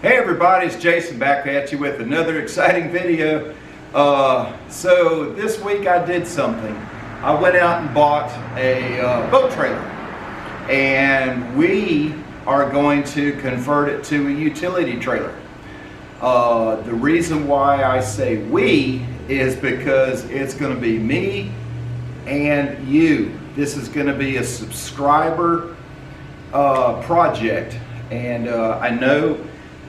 Hey everybody, it's Jason back at you with another exciting video. So this week I did something. I went out and bought a boat trailer, and we are going to convert it to a utility trailer. The reason why I say we is because it's going to be me and you. This is going to be a subscriber project, and I know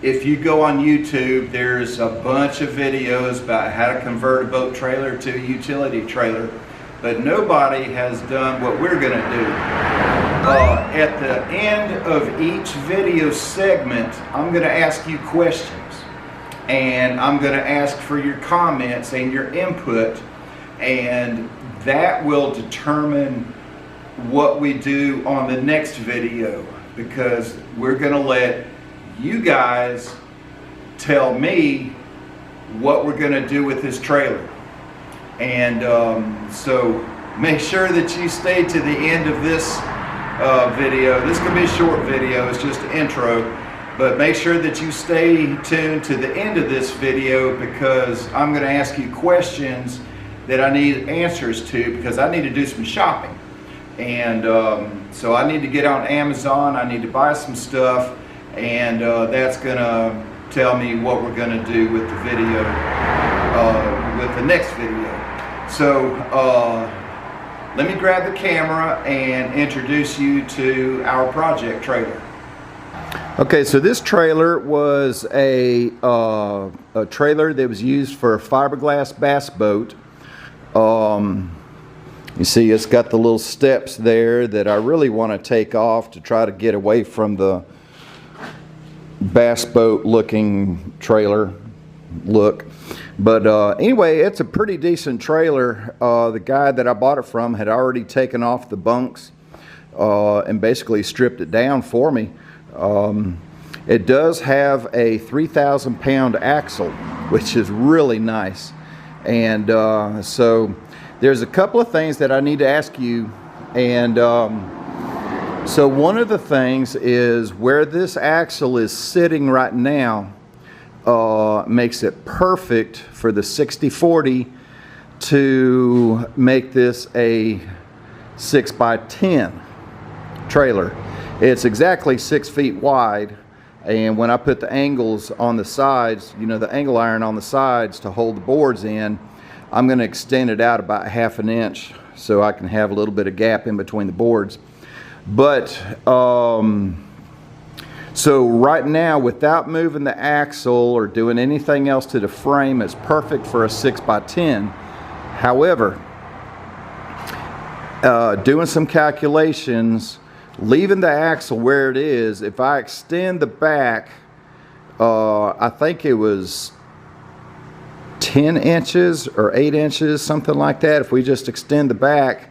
if you go on YouTube, there's a bunch of videos about how to convert a boat trailer to a utility trailer, but nobody has done what we're going to do. At the end of each video segment, I'm going to ask you questions, and I'm going to ask for your comments and your input, and that will determine what we do on the next video, because we're going to let you guys tell me what we're going to do with this trailer. And so make sure that you stay to the end of this video. This can be a short video, it's just an intro, but make sure that you stay tuned to the end of this video, because I'm going to ask you questions that I need answers to, because I need to do some shopping. And so I need to get on Amazon, I need to buy some stuff, and that's going to tell me what we're going to do with the video, with the next video. So let me grab the camera and introduce you to our project trailer. Okay, so this trailer was a trailer that was used for a fiberglass bass boat. You see, it's got the little steps there that I really want to take off to try to get away from the bass boat looking trailer look. But anyway, it's a pretty decent trailer. The guy that I bought it from had already taken off the bunks and basically stripped it down for me. It does have a 3,000 pound axle, which is really nice. And so there's a couple of things that I need to ask you. And so one of the things is where this axle is sitting right now makes it perfect for the 60/40 to make this a 6x10 trailer. It's exactly 6 feet wide, and when I put the angles on the sides, you know, the angle iron on the sides to hold the boards in, I'm going to extend it out about 1/2 inch so I can have a little bit of gap in between the boards. But so right now, without moving the axle or doing anything else to the frame, it's perfect for a 6x10. However, doing some calculations, leaving the axle where it is, if I extend the back, I think it was 10 inches or 8 inches, something like that. If we just extend the back,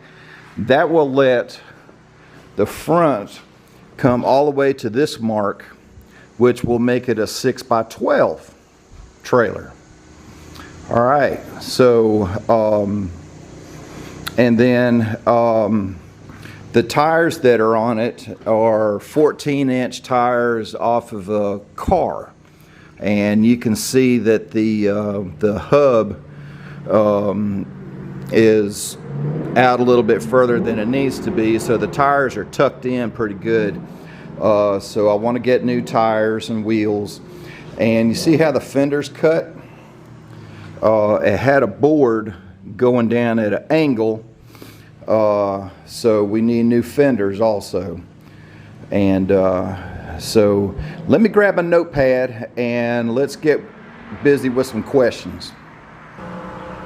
that will let the front come all the way to this mark, which will make it a 6x12 trailer. All right, so and then the tires that are on it are 14-inch tires off of a car, and you can see that the hub is out a little bit further than it needs to be, so the tires are tucked in pretty good. So I want to get new tires and wheels. And you see how the fender's cut? It had a board going down at an angle, so we need new fenders also. And so let me grab a notepad and let's get busy with some questions.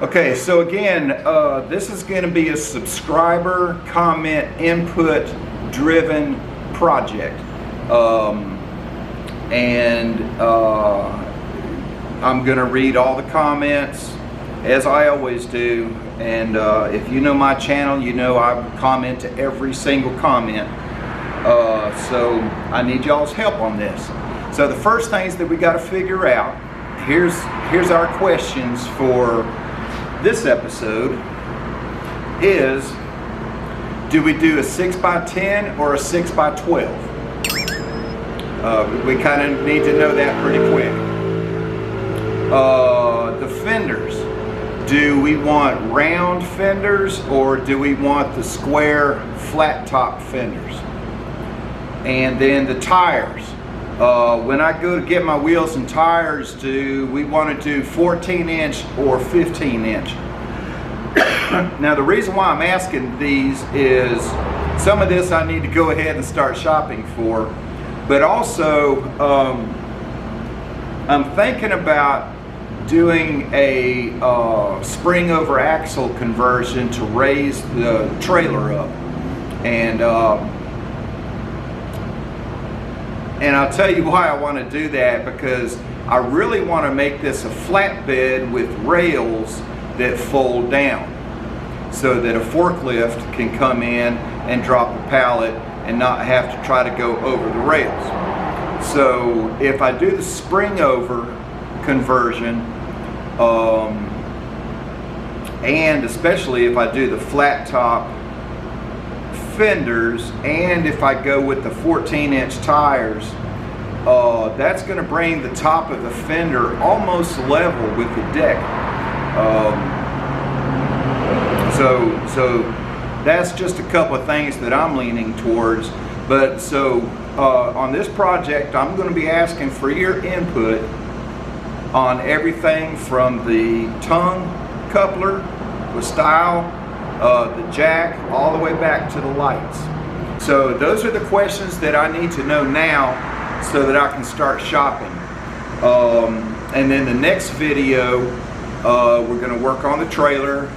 Okay, so again, this is going to be a subscriber comment input driven project, and I'm going to read all the comments as I always do, and if you know my channel, you know I comment to every single comment, so I need y'all's help on this. So the first things that we got to figure out, here's our questions for this episode is, do we do a 6x10 or a 6x12? We kind of need to know that pretty quick. The fenders. Do we want round fenders or do we want the square flat top fenders? And then the tires. When I go to get my wheels and tires, do we want to do 14-inch or 15-inch? Now the reason why I'm asking these is some of this I need to go ahead and start shopping for, but also I'm thinking about doing a spring over axle conversion to raise the trailer up, and I'll tell you why I want to do that, because I really want to make this a flatbed with rails that fold down so that a forklift can come in and drop a pallet and not have to try to go over the rails. So if I do the spring over conversion, and especially if I do the flat top fenders, and if I go with the 14-inch tires, that's going to bring the top of the fender almost level with the deck. So that's just a couple of things that I'm leaning towards. But so on this project, I'm going to be asking for your input on everything from the tongue coupler, the style, the jack, all the way back to the lights. So those are the questions that I need to know now so that I can start shopping. And then the next video, we're going to work on the trailer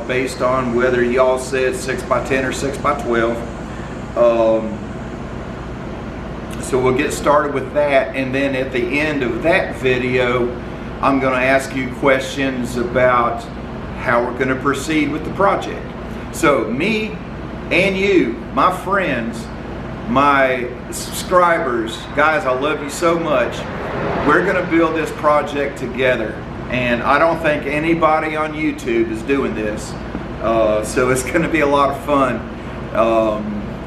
based on whether y'all said 6x10 or 6x12. So we'll get started with that, and then at the end of that video I'm going to ask you questions about how we're going to proceed with the project. So me and you, my friends, my subscribers, guys, I love you so much. We're going to build this project together, and I don't think anybody on YouTube is doing this, so it's going to be a lot of fun.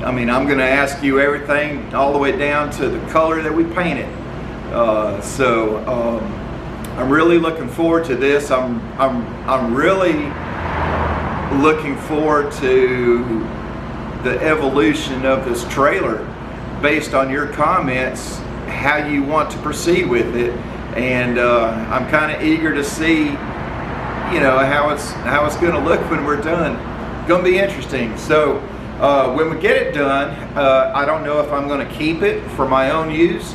I mean, I'm going to ask you everything all the way down to the color that we painted. I'm really looking forward to this. I'm really looking forward to the evolution of this trailer based on your comments, how you want to proceed with it, and I'm kind of eager to see, you know, how it's going to look when we're done. It's going to be interesting. So when we get it done, I don't know if I'm going to keep it for my own use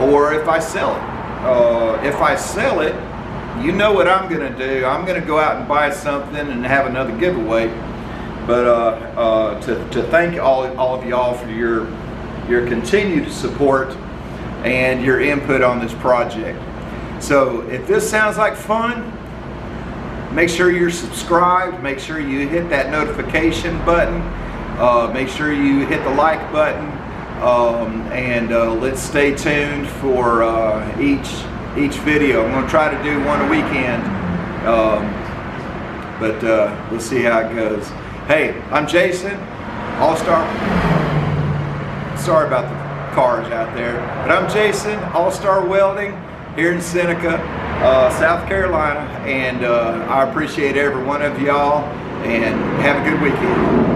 or if I sell it. If I sell it, you know what I'm going to do. I'm going to go out and buy something and have another giveaway. But to thank all of y'all for your continued support and your input on this project. So if this sounds like fun, make sure you're subscribed, make sure you hit that notification button, make sure you hit the like button, and let's stay tuned for each video. I'm going to try to do one a weekend, but we'll see how it goes. Hey, I'm Jason, All-Star. Sorry about the cars out there, but I'm Jason, All-Star Welding here in Seneca, South Carolina, and I appreciate every one of y'all, and have a good weekend.